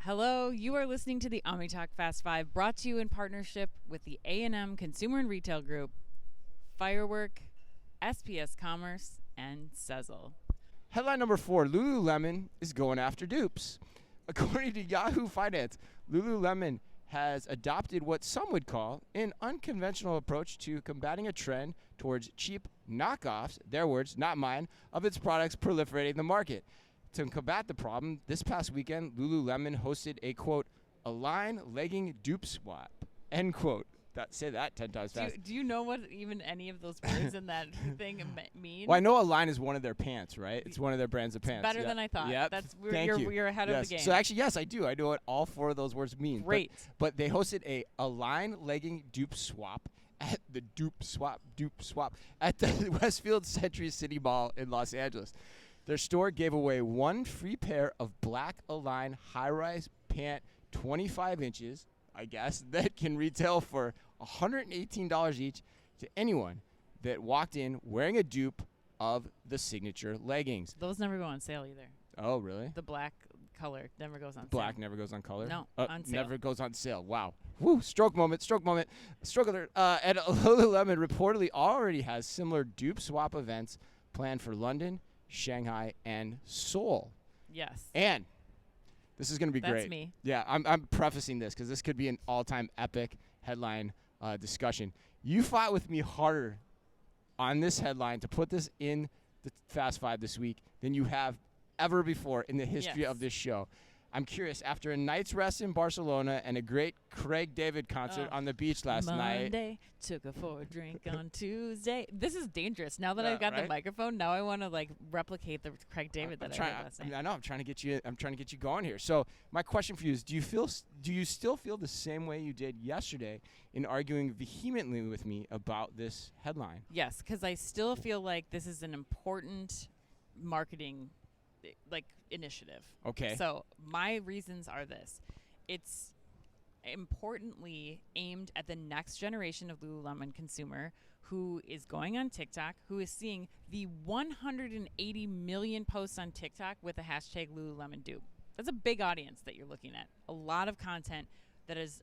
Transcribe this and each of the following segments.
Hello, you are listening to the OmniTalk Fast 5, brought to you in partnership with the A&M Consumer and Retail Group, Firework, SPS Commerce, and Sezzle. Headline number 4, Lululemon is going after dupes. According to Yahoo Finance, Lululemon has adopted what some would call an unconventional approach to combating a trend towards cheap knockoffs, their words, not mine, of its products proliferating the market. To combat the problem, this past weekend, Lululemon hosted a, quote, Align legging dupe swap, end quote. Say that 10 times fast. Do you know what even any of those words in that thing mean? Well, I know Align is one of their pants, right? It's one of their brands of pants. Better than I thought. Yep. You're ahead of the game. So actually, yes, I do. I know what all 4 of those words mean. Great. But they hosted a Align legging dupe swap at the dupe swap at the Westfield Century City Mall in Los Angeles. Their store gave away 1 free pair of black Align high-rise pant, 25 inches, I guess, that can retail for $118 each to anyone that walked in wearing a dupe of the signature leggings. Those never go on sale either. Oh, really? The black color never goes on sale. Black never goes on color? No, on sale. Never goes on sale. Wow. Woo, stroke moment. Stroke alert. And Lululemon reportedly already has similar dupe swap events planned for London, Shanghai, and Seoul. Yes. And this is going to be great. That's me. Yeah, I'm prefacing this because this could be an all-time epic headline discussion. You fought with me harder on this headline to put this in the Fast Five this week than you have ever before in the history of this show. I'm curious, after a night's rest in Barcelona and a great Craig David concert on the beach last night. Monday, took her for a drink on Tuesday. This is dangerous. Now that I've got the microphone, now I want to replicate the Craig David that I did last night. I know. I'm trying to get you going here. So my question for you is: Do you still feel the same way you did yesterday in arguing vehemently with me about this headline? Yes, because I still feel like this is an important marketing initiative. Okay. So my reasons are this. It's importantly aimed at the next generation of Lululemon consumer who is going on TikTok, who is seeing the 180 million posts on TikTok with the hashtag Lululemon dupe. That's a big audience that you're looking at. A lot of content that is,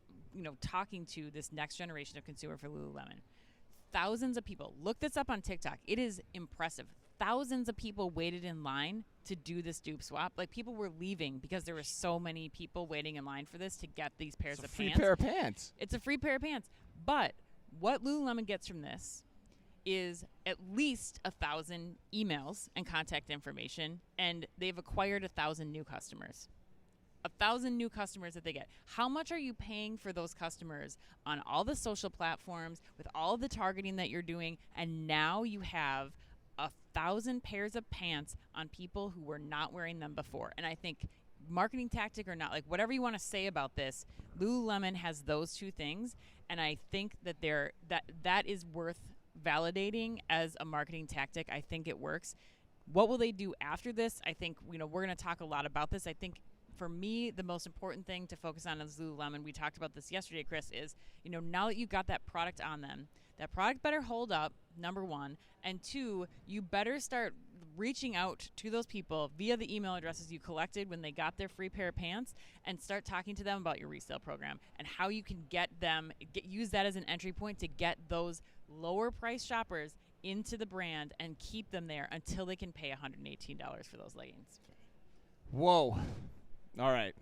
talking to this next generation of consumer for Lululemon. Thousands of people. Look this up on TikTok. It is impressive. Thousands of people waited in line to do this dupe swap. People were leaving because there were so many people waiting in line for this to get these pairs of pants. It's a free pair of pants. It's a free pair of pants. But what Lululemon gets from this is at least 1,000 emails and contact information, and they've acquired 1,000 new customers. 1,000 new customers that they get. How much are you paying for those customers on all the social platforms with all the targeting that you're doing, and now you have 1,000 pairs of pants on people who were not wearing them before? And I think, marketing tactic or not, whatever you want to say about this, Lululemon has those 2 things, and I think that that is worth validating as a marketing tactic. I think it works. What will they do after this? I think we're going to talk a lot about this. I think for me, the most important thing to focus on is Lululemon. We talked about this yesterday, Chris, is, now that you've got that product on them, that product better hold up, number 1. And 2, you better start reaching out to those people via the email addresses you collected when they got their free pair of pants, and start talking to them about your resale program and how you can use that as an entry point to get those lower price shoppers into the brand and keep them there until they can pay $118 for those leggings. Whoa. All right.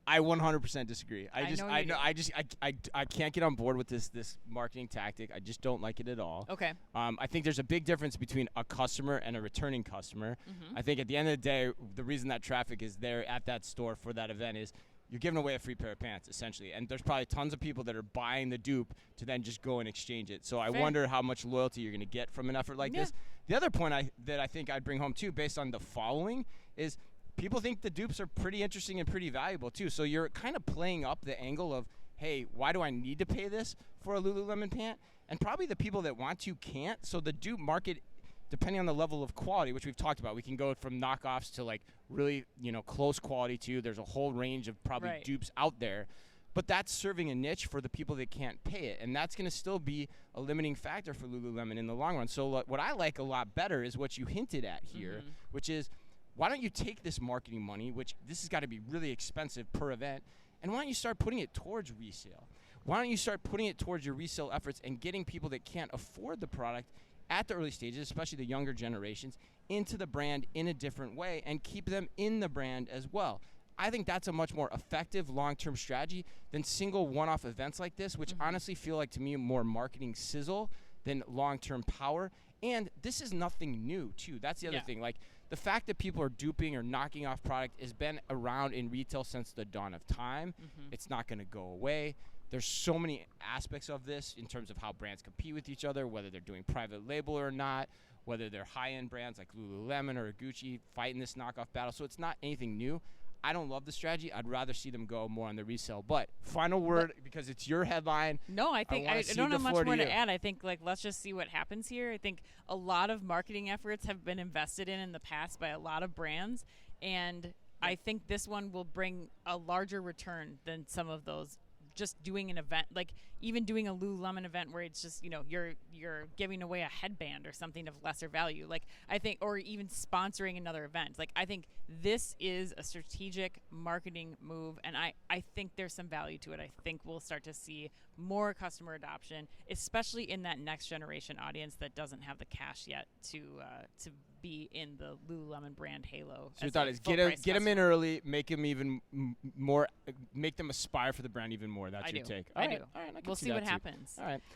I 100% disagree. I can't get on board with this marketing tactic. I just don't like it at all. Okay. I think there's a big difference between a customer and a returning customer. Mm-hmm. I think at the end of the day, the reason that traffic is there at that store for that event is you're giving away a free pair of pants, essentially. And there's probably tons of people that are buying the dupe to then just go and exchange it. So I wonder how much loyalty you're going to get from an effort like this. The other point that I think I'd bring home, too, based on the following, is people think the dupes are pretty interesting and pretty valuable, too. So you're kind of playing up the angle of, hey, why do I need to pay this for a Lululemon pant? And probably the people that want to can't. So the dupe market, depending on the level of quality, which we've talked about, we can go from knockoffs to really, close quality too. There's a whole range of probably dupes out there. But that's serving a niche for the people that can't pay it. And that's going to still be a limiting factor for Lululemon in the long run. So what I like a lot better is what you hinted at here, which is why don't you take this marketing money, which this has got to be really expensive per event, and why don't you start putting it towards resale? Why don't you start putting it towards your resale efforts and getting people that can't afford the product at the early stages, especially the younger generations, into the brand in a different way and keep them in the brand as well. I think that's a much more effective long-term strategy than single one-off events like this, which honestly feel like to me more marketing sizzle than long-term power. And this is nothing new, too. That's the other thing. Like, the fact that people are duping or knocking off product has been around in retail since the dawn of time. It's not going to go away. There's so many aspects of this in terms of how brands compete with each other, whether they're doing private label or not, whether they're high-end brands like Lululemon or Gucci fighting this knockoff battle. So it's not anything new. I don't love the strategy. I'd rather see them go more on the resale. But final word, because it's your headline. No, I think I don't have much more to add. I think let's just see what happens here. I think a lot of marketing efforts have been invested in the past by a lot of brands, and I think this one will bring a larger return than some of those. Just doing an event, like even doing a Lululemon event where it's just, you're giving away a headband or something of lesser value. Like, I think, or even sponsoring another event. Like, I think this is a strategic marketing move, and I think there's some value to it. I think we'll start to see more customer adoption, especially in that next generation audience that doesn't have the cash yet to be in the Lululemon brand halo. So your thought is get them in early, make them even more, make them aspire for the brand even more. That's your take. I do. All right, we'll see what happens. All right.